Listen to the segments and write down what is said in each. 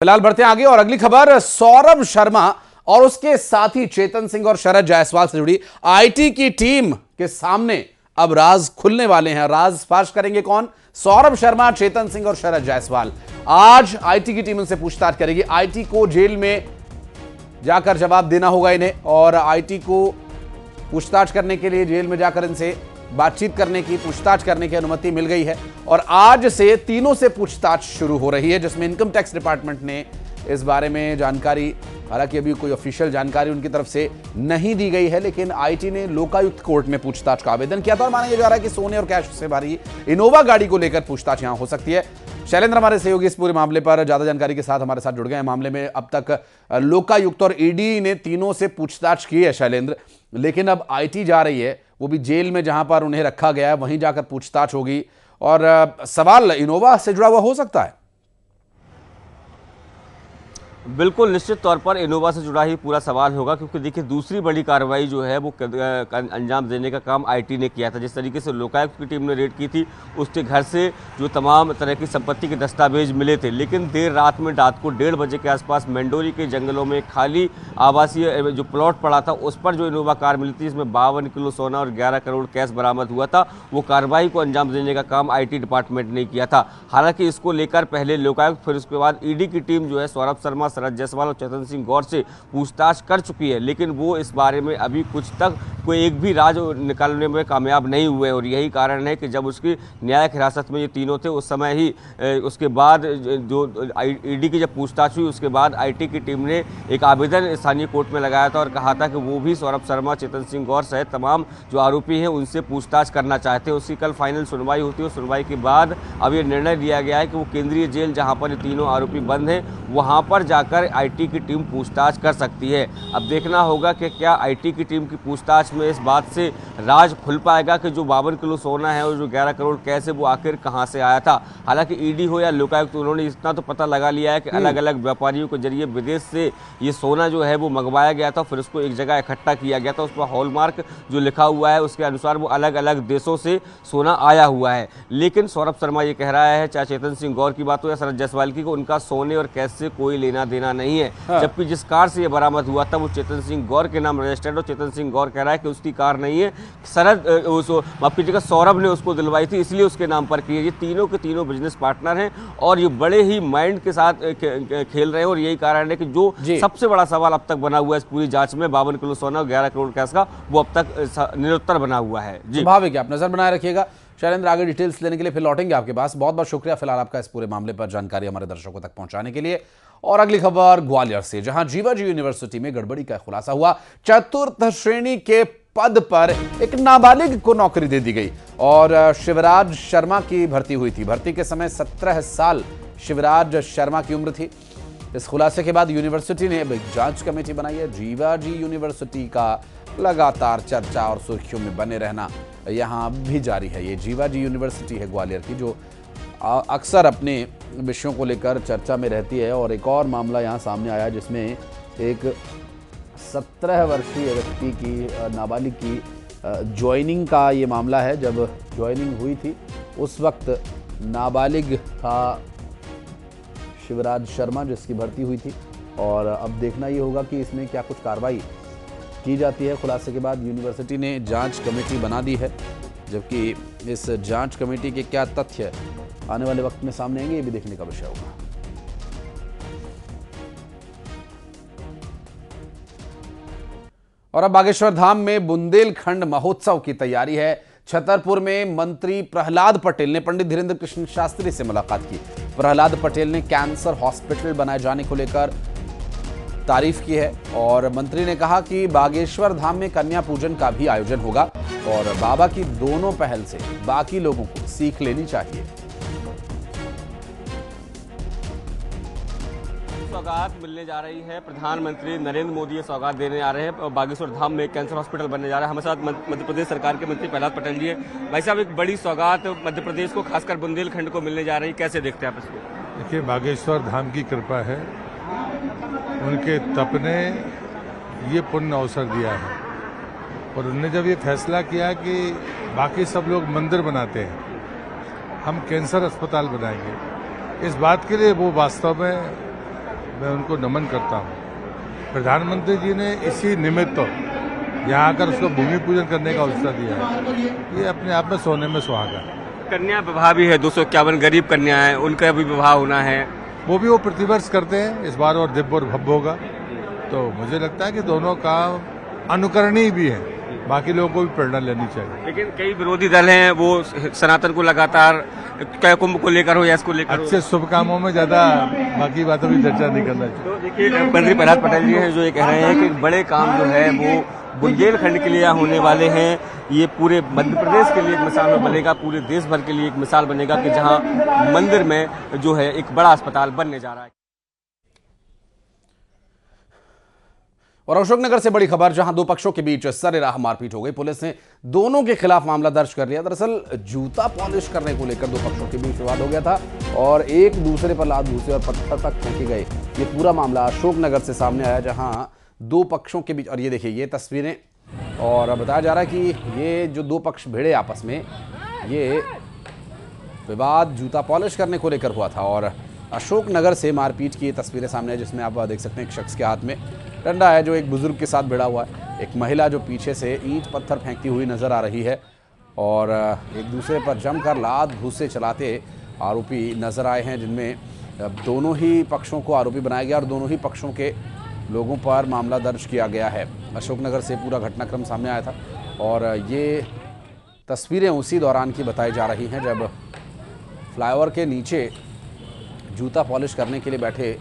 फिलहाल बढ़ते हैं आगे और अगली खबर सौरभ शर्मा और उसके साथी चेतन सिंह और शरद जायसवाल से जुड़ी आईटी की टीम के सामने अब राज खुलने वाले हैं। राज फाश करेंगे कौन? सौरभ शर्मा, चेतन सिंह और शरद जायसवाल। आज आईटी की टीम उनसे पूछताछ करेगी। आईटी को जेल में जाकर जवाब देना होगा इन्हें और आईटी को पूछताछ करने के लिए जेल में जाकर इनसे बातचीत करने की, पूछताछ करने की अनुमति मिल गई है और आज से तीनों से पूछताछ शुरू हो रही है, जिसमें इनकम टैक्स डिपार्टमेंट ने इस बारे में जानकारी, हालांकि अभी कोई ऑफिशियल जानकारी उनकी तरफ से नहीं दी गई है, लेकिन आईटी ने लोकायुक्त कोर्ट में पूछताछ का आवेदन किया था और माना यह जा रहा है कि सोने और कैश से भरी इनोवा गाड़ी को लेकर पूछताछ यहां हो सकती है। शैलेंद्र हमारे सहयोगी इस पूरे मामले पर ज्यादा जानकारी के साथ हमारे साथ जुड़ गए हैं। मामले में अब तक लोकायुक्त और ईडी ने तीनों से पूछताछ की है शैलेंद्र, लेकिन अब आईटी जा रही है, वो भी जेल में जहां पर उन्हें रखा गया है वहीं जाकर पूछताछ होगी और सवाल इनोवा से जुड़ा हुआ हो सकता है। बिल्कुल निश्चित तौर पर इनोवा से जुड़ा ही पूरा सवाल होगा, क्योंकि देखिए दूसरी बड़ी कार्रवाई जो है वो अंजाम देने का काम आईटी ने किया था। जिस तरीके से लोकायुक्त की टीम ने रेड की थी, उसके घर से जो तमाम तरह की संपत्ति के दस्तावेज मिले थे, लेकिन देर रात में रात को 1:30 बजे के आसपास मेंडोरी के जंगलों में खाली आवासीय जो प्लॉट पड़ा था उस पर जो इनोवा कार मिली थी, इसमें 52 किलो सोना और 11 करोड़ कैश बरामद हुआ था। वो कार्रवाई को अंजाम देने का काम आईटी डिपार्टमेंट ने किया था। हालांकि इसको लेकर पहले लोकायुक्त, फिर उसके बाद ईडी की टीम जो है सौरभ शर्मा, शरद जायसवाल और चेतन सिंह गौर से पूछताछ कर चुकी है, लेकिन वो इस बारे में अभी कुछ तक कोई एक भी राज निकालने में कामयाब नहीं हुए और यही कारण है कि जब उसकी न्यायिक हिरासत में ये तीनों थे उस समय ही उसके बाद जो ईडी की जब पूछताछ हुई उसके बाद आईटी की टीम ने एक आवेदन स्थानीय कोर्ट में लगाया था और कहा था कि वो भी सौरभ शर्मा, चेतन सिंह गौर सहित तमाम जो आरोपी हैं उनसे पूछताछ करना चाहते हैं। उसकी कल फाइनल सुनवाई होती है। सुनवाई के बाद अब ये निर्णय लिया गया है कि वो केंद्रीय जेल जहाँ पर ये तीनों आरोपी बंद हैं वहाँ पर जाकर आईटी की टीम पूछताछ कर सकती है। अब देखना होगा कि क्या आईटी की टीम की पूछताछ में इस बात से राज खुल पाएगा कि जो 52 किलो सोना है और जो 11 करोड़ कैश है वो आखिर कहां से आया था। हालांकि ईडी हो या लोकायुक्त, उन्होंने इतना तो पता लगा लिया है कि अलग अलग व्यापारियों के जरिए विदेश से ये सोना जो है वो मंगवाया गया था, फिर उसको एक जगह इकट्ठा किया गया था। उस पर हॉलमार्क जो लिखा हुआ है उसके अनुसार वो अलग अलग देशों से सोना आया हुआ है। लेकिन सौरभ शर्मा ये कह रहा है, चाहे चेतन सिंह गौर की बात हो या शरद जायसवाल की, उनका सोने और कैश से कोई लेना देना नहीं है। जबकि जिस कार से ये बरामद हुआ था वो चेतन सिंह गौर के नाम रजिस्टर्ड और चेतन सिंह गौर कह रहा है कि उसकी कार नहीं है, माफ कीजिएगा सौरभ ने उसको दिलवाई थी, इसलिए उसके नाम पर की है। ये तीनों के तीनों बिजनेस पार्टनर हैं और ये बड़े ही माइंड के साथ खेल रहे हैं और यही कारण है कि जो सबसे बड़ा सवाल अब तक बना हुआ है इस पूरी जांच में 52 किलो सोना और 11 करोड़ कैश का, वो अब तक निरुत्तर बना हुआ है। जी स्वाभाविक है, आप नजर बनाए रखिएगा। शैलेंद्र, आगे डिटेल्स लेने के लिए फिर लौटेंगे आपके पास। बहुत बहुत शुक्रिया फिलहाल आपका इस पूरे मामले पर जानकारी हमारे दर्शकों तक पहुंचाने के लिए। और अगली खबर ग्वालियर से, जहां जीवाजी यूनिवर्सिटी में गड़बड़ी का खुलासा हुआ। चतुर्थ श्रेणी के पद पर एक नाबालिग को नौकरी दे दी गई और शिवराज शर्मा की भर्ती हुई थी। भर्ती के समय 17 साल शिवराज शर्मा की उम्र थी। इस खुलासे के बाद यूनिवर्सिटी ने एक जांच कमेटी बनाई है। जीवाजी यूनिवर्सिटी का लगातार चर्चा और सुर्खियों में बने रहना यहां भी जारी है। ये जीवाजी यूनिवर्सिटी है ग्वालियर की, जो अक्सर अपने विषयों को लेकर चर्चा में रहती है। और एक और मामला यहां सामने आया जिसमें एक 17 वर्षीय व्यक्ति की, नाबालिग की ज्वाइनिंग का ये मामला है। जब ज्वाइनिंग हुई थी उस वक्त नाबालिग था शिवराज शर्मा जिसकी भर्ती हुई थी और अब देखना ये होगा कि इसमें क्या कुछ कार्रवाई की जाती है। खुलासे के बाद यूनिवर्सिटी ने जांच कमेटी बना दी है, जबकि इस जांच कमेटी के क्या तथ्य आने वाले वक्त में सामने आएंगे ये भी देखने का विषय होगा। और अब बागेश्वर धाम में बुंदेलखंड महोत्सव की तैयारी है। छतरपुर में मंत्री प्रहलाद पटेल ने पंडित धीरेन्द्र कृष्ण शास्त्री से मुलाकात की। प्रहलाद पटेल ने कैंसर हॉस्पिटल बनाए जाने को लेकर तारीफ की है और मंत्री ने कहा कि बागेश्वर धाम में कन्या पूजन का भी आयोजन होगा और बाबा की दोनों पहल से बाकी लोगों को सीख लेनी चाहिए। सौगात मिलने जा रही है, प्रधानमंत्री नरेंद्र मोदी ये सौगात देने आ रहे हैं। बागेश्वर धाम में कैंसर हॉस्पिटल बनने जा रहा है। हमारे साथ मध्य प्रदेश सरकार के मंत्री प्रहलाद पटेल जी है। भाई साहब, एक बड़ी सौगात मध्य प्रदेश को, खासकर बुंदेलखंड को मिलने जा रही है, कैसे देखते हैं आप इसको? देखिए, बागेश्वर धाम की कृपा है, उनके तप ने ये पुण्य अवसर दिया है और उन्होंने जब ये फैसला किया कि बाकी सब लोग मंदिर बनाते हैं, हम कैंसर अस्पताल बनाएंगे, इस बात के लिए वो वास्तव में मैं उनको नमन करता हूँ। प्रधानमंत्री जी ने इसी निमित्त यहाँ आकर उसको भूमि पूजन करने का अवसर दिया है। ये अपने आप में सोने में सुहागा है। कन्या विवाह भी है, 251 गरीब कन्या है, उनका भी विवाह होना है। वो प्रतिवर्ष करते हैं, इस बार और दिव्य और भव्य होगा। तो मुझे लगता है कि दोनों का अनुकरणीय भी है, बाकी लोगों को भी प्रेरणा लेनी चाहिए। लेकिन कई विरोधी दल हैं, वो सनातन को लगातार क्या कुंभ को लेकर हो या इसको लेकर अच्छे शुभ कामों में ज्यादा बाकी बातों की चर्चा नहीं करना चाहिए। तो देखिए मंत्री प्रहलाद पटेल जी हैं जो ये कह रहे हैं कि बड़े काम जो है वो बुंदेलखंड के लिए होने वाले हैं। ये पूरे मध्य प्रदेश के लिए एक मिसाल बनेगा, पूरे देश भर के लिए एक मिसाल बनेगा कि जहां मंदिर में जो है एक बड़ा अस्पताल बनने जा रहा है। और अशोकनगर से बड़ी खबर, जहां दो पक्षों के बीच सरेराह मारपीट हो गई। पुलिस ने दोनों के खिलाफ मामला दर्ज कर लिया। दरअसल जूता पॉलिश करने को लेकर दो पक्षों के बीच विवाद हो गया था और एक दूसरे पर लात घूसे और पत्थर तक फेंके गए। ये पूरा मामला अशोकनगर से सामने आया, जहां दो पक्षों के बीच, और ये देखिए ये तस्वीरें, और बताया जा रहा है कि ये जो दो पक्ष भिड़े आपस में, ये विवाद जूता पॉलिश करने को लेकर हुआ था। और अशोकनगर से मारपीट की ये तस्वीरें सामने है, जिसमें आप देख सकते हैं एक शख्स के हाथ में डंडा है जो एक बुजुर्ग के साथ भिड़ा हुआ है। एक महिला जो पीछे से ईंट पत्थर फेंकती हुई नजर आ रही है और एक दूसरे पर जमकर लात घूसे चलाते आरोपी नजर आए हैं, जिनमें दोनों ही पक्षों को आरोपी बनाया गया और दोनों ही पक्षों के लोगों पर मामला दर्ज किया गया है। अशोकनगर से पूरा घटनाक्रम सामने आया था और ये तस्वीरें उसी दौरान की बताई जा रही हैं जब फ्लाईओवर के नीचे जूता पॉलिश करने के लिए बैठे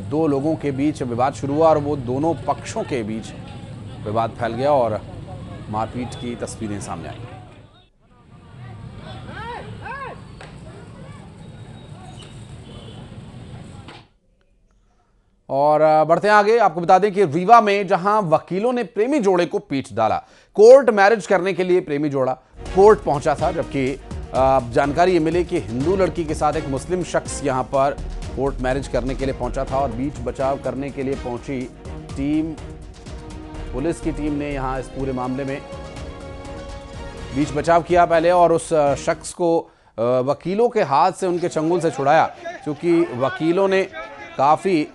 दो लोगों के बीच विवाद शुरू हुआ और वो दोनों पक्षों के बीच विवाद फैल गया और मारपीट की तस्वीरें सामने आई। और बढ़ते हैं आगे, आपको बता दें कि रीवा में जहां वकीलों ने प्रेमी जोड़े को पीट डाला। कोर्ट मैरिज करने के लिए प्रेमी जोड़ा कोर्ट पहुंचा था, जबकि जानकारी ये मिली कि हिंदू लड़की के साथ एक मुस्लिम शख्स यहां पर कोर्ट मैरिज करने के लिए पहुंचा था और बीच बचाव करने के लिए पहुंची टीम, पुलिस की टीम ने यहां इस पूरे मामले में बीच बचाव किया पहले और उस शख्स को वकीलों के हाथ से, उनके चंगुल से छुड़ाया, क्योंकि वकीलों ने काफी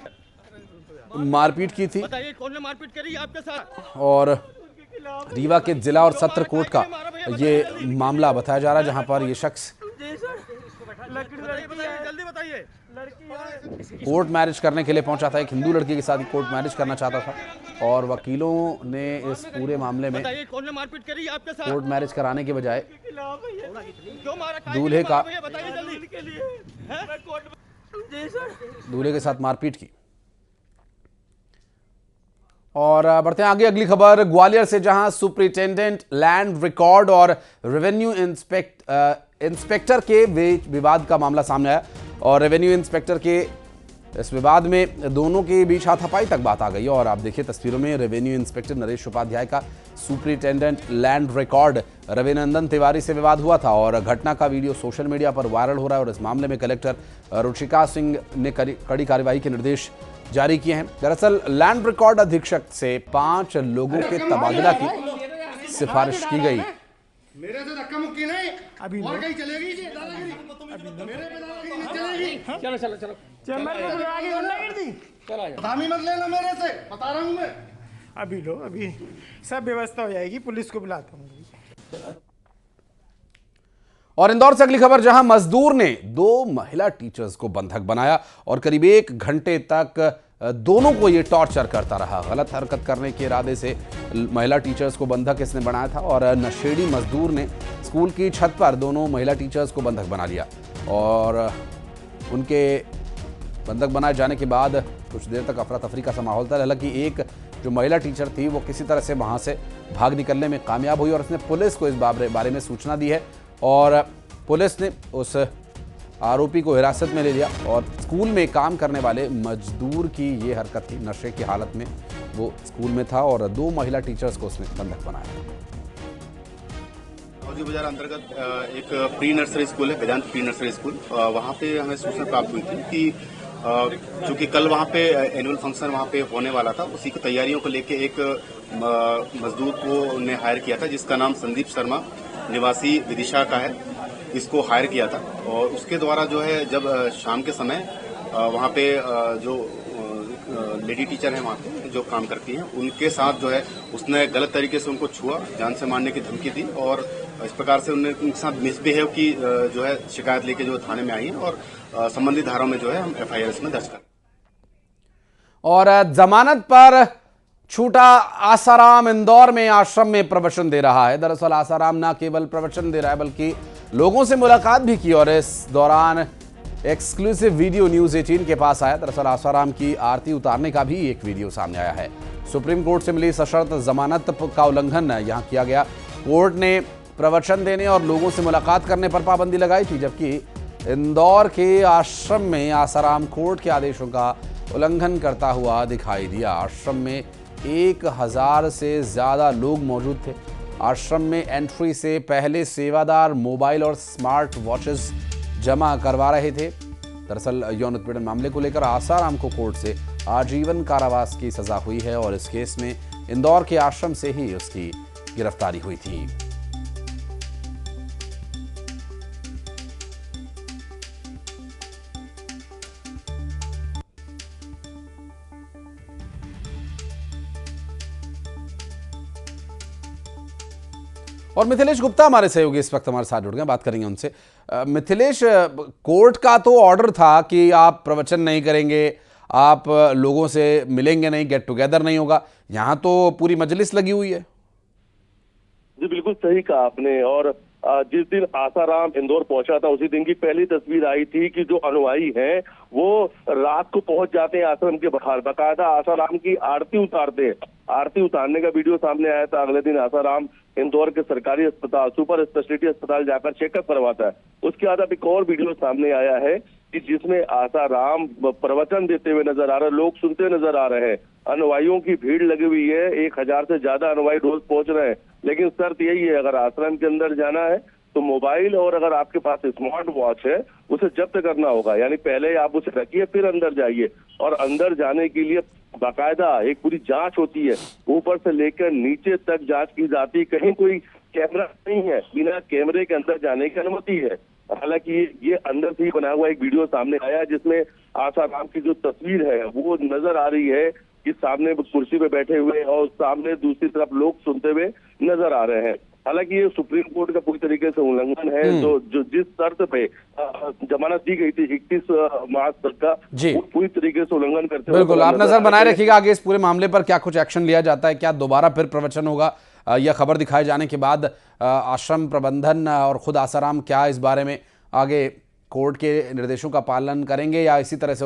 मारपीट की थी। बताइए कौन ने मारपीट करी आपके साथ? और रीवा के जिला और सत्र कोर्ट का ये मामला बताया जा रहा है, जहां पर ये शख्स जल्दी बताइए। कोर्ट मैरिज करने के लिए पहुंचा था। एक हिंदू लड़की के साथ कोर्ट मैरिज करना चाहता था और वकीलों ने इस पूरे मामले में बताइए कौन ने मारपीट करी आपके साथ? कोर्ट मैरिज कराने के बजाय क्यों मारा? दूल्हे का बताइए जल्दी। दूल्हे के साथ मारपीट की। और बढ़ते हैं आगे, अगली खबर ग्वालियर से, जहां सुपरिटेंडेंट लैंड रिकॉर्ड और रेवेन्यू इंस्पेक्टर के बीच विवाद का मामला सामने आया और रेवेन्यू इंस्पेक्टर के इस विवाद में दोनों के बीच हाथापाई तक बात आ गई। और आप देखिए तस्वीरों में रेवेन्यू इंस्पेक्टर नरेश उपाध्याय का superintendent land record Ravinandan Tiwari से विवाद हुआ था और घटना का वीडियो सोशल मीडिया पर वायरल हो रहा है और इस मामले में कलेक्टर रुचिका सिंह ने कड़ी कार्रवाई के निर्देश जारी किए हैं। दरअसल लैंड रिकॉर्ड अधीक्षक से 5 लोगों के तबादला की सिफारिश की गई। मेरे से धक्का मुक्की नहीं, अभी और कहीं चलेगी जी दादागिरी, मेरे पे दादागिरी नहीं चलेगी। चलो चलो चलो चैम्बर में बुला के गुंडागर्दी, चलो आ जाओ। बदनामी मत लेना मेरे से, बता रहा हूं मैं। अभी लो, अभी सब व्यवस्था हो जाएगी, पुलिस को बुलाता हूं। और इंदौर से अगली खबर, जहां मजदूर ने 2 महिला टीचर्स को बंधक बनाया और करीब 1 घंटे तक दोनों को ये टॉर्चर करता रहा। गलत हरकत करने के इरादे से महिला टीचर्स को बंधक इसने बनाया था और नशेड़ी मजदूर ने स्कूल की छत पर दोनों महिला टीचर्स को बंधक बना लिया और उनके बंधक बनाए जाने के बाद कुछ देर तक अफरा तफरी का सा माहौल था। हालांकि एक जो महिला टीचर थी वो किसी तरह से वहां से भाग निकलने में कामयाब हुई और उसने पुलिस को इस बारे में सूचना दी है और पुलिस ने उस आरोपी को हिरासत में ले लिया। और स्कूल में काम करने वाले मजदूर की ये हरकत थी, नशे की हालत में वो स्कूल में था और 2 महिला टीचर्स को उसने बंधक बनाया। फौजी बाजार अंतर्गत एक प्री नर्सरी स्कूल है, वेदांत प्री नर्सरी स्कूल, वहाँ पे हमें सूचना प्राप्त हुई थी कि चूंकि कल वहाँ पे एनुअल फंक्शन वहाँ पे होने वाला था, उसी की तैयारियों को लेके एक मजदूर को ने हायर किया था जिसका नाम संदीप शर्मा निवासी विदिशा का है। इसको हायर किया था और उसके द्वारा जो है जब शाम के समय वहाँ पे जो लेडी टीचर है वहाँ पे जो काम करती हैं, उनके साथ जो है उसने गलत तरीके से उनको छुआ, जान से मारने की धमकी दी और इस प्रकार से उनके साथ मिसबिहेव की जो है शिकायत लेके जो थाने में आई है और संबंधित धाराओं में जो है हम FIR इसमें दर्ज कर। और जमानत पर छूटा आसाराम इंदौर में आश्रम में प्रवचन दे रहा है। दरअसल आसाराम न केवल प्रवचन दे रहा है बल्कि लोगों से मुलाकात भी की और इस दौरान एक्सक्लूसिव वीडियो न्यूज़ 18 के पास आया। दरअसल आसाराम की आरती उतारने का भी एक वीडियो सामने आया है। सुप्रीम कोर्ट से मिली सशर्त जमानत का उल्लंघन यहां किया गया। कोर्ट ने प्रवचन देने और लोगों से मुलाकात करने पर पाबंदी लगाई थी, जबकि इंदौर के आश्रम में आसाराम कोर्ट के आदेशों का उल्लंघन करता हुआ दिखाई दिया। आश्रम में 1000 से ज्यादा लोग मौजूद थे। आश्रम में एंट्री से पहले सेवादार मोबाइल और स्मार्ट वॉचेस जमा करवा रहे थे। दरअसल यौन उत्पीड़न मामले को लेकर आसाराम को कोर्ट से आजीवन कारावास की सजा हुई है और इस केस में इंदौर के आश्रम से ही उसकी गिरफ्तारी हुई थी। और मिथिलेश गुप्ता हमारे सहयोगी इस वक्त हमारे साथ जुड़ गए, बात करेंगे उनसे। मिथिलेश, कोर्ट का तो ऑर्डर था कि आप प्रवचन नहीं करेंगे, आप लोगों से मिलेंगे नहीं, गेट टुगेदर नहीं होगा। यहाँ तो पूरी मजलिस लगी हुई है। जी बिल्कुल सही कहा आपने। और जिस दिन आसाराम इंदौर पहुंचा था उसी दिन की पहली तस्वीर आई थी कि जो अनुयायी हैं वो रात को पहुंच जाते हैं आश्रम के बाहर, बाकायदा आसाराम की आरती उतारते हैं। आरती उतारने का वीडियो सामने आया था। अगले दिन आसाराम इंदौर के सरकारी अस्पताल सुपर स्पेशलिटी अस्पताल जाकर चेकअप करवाता है। उसके बाद अब एक और वीडियो सामने आया है कि जिसमें आसाराम प्रवचन देते हुए नजर आ रहे हैं, लोग सुनते नजर आ रहे हैं। अनुयायियों की भीड़ लगी हुई है, 1000 से ज्यादा अनुयायी रोज पहुंच रहे हैं। लेकिन शर्त यही है, अगर आश्रम के अंदर जाना है तो मोबाइल और अगर आपके पास स्मार्ट वॉच है उसे जब्त करना होगा। यानी पहले आप उसे रखिए फिर अंदर जाइए। और अंदर जाने के लिए बाकायदा एक पूरी जांच होती है, ऊपर से लेकर नीचे तक जांच की जाती है। कहीं कोई कैमरा नहीं है, बिना कैमरे के अंदर जाने की अनुमति है। हालांकि ये अंदर से ही बना हुआ एक वीडियो सामने आया जिसमें आसाराम की जो तस्वीर है वो नजर आ रही है कि सामने कुर्सी पे बैठे हुए और सामने दूसरी तरफ लोग सुनते हुए नजर आ रहे हैं। हालांकि ये सुप्रीम कोर्ट का पूरी तरीके से उल्लंघन है। जो जिस शर्त पे जमानत दी गई थी 31 मार्च तक का, वो पूरी तरीके से उल्लंघन करते हुए। बिल्कुल, आप नजर बनाए रखिएगा आगे इस पूरे मामले पर क्या कुछ एक्शन लिया जाता है, क्या दोबारा फिर प्रवचन होगा। यह खबर दिखाए जाने के बाद आश्रम प्रबंधन और खुद आसाराम क्या इस बारे में आगे कोर्ट के निर्देशों का पालन करेंगे या इसी तरह से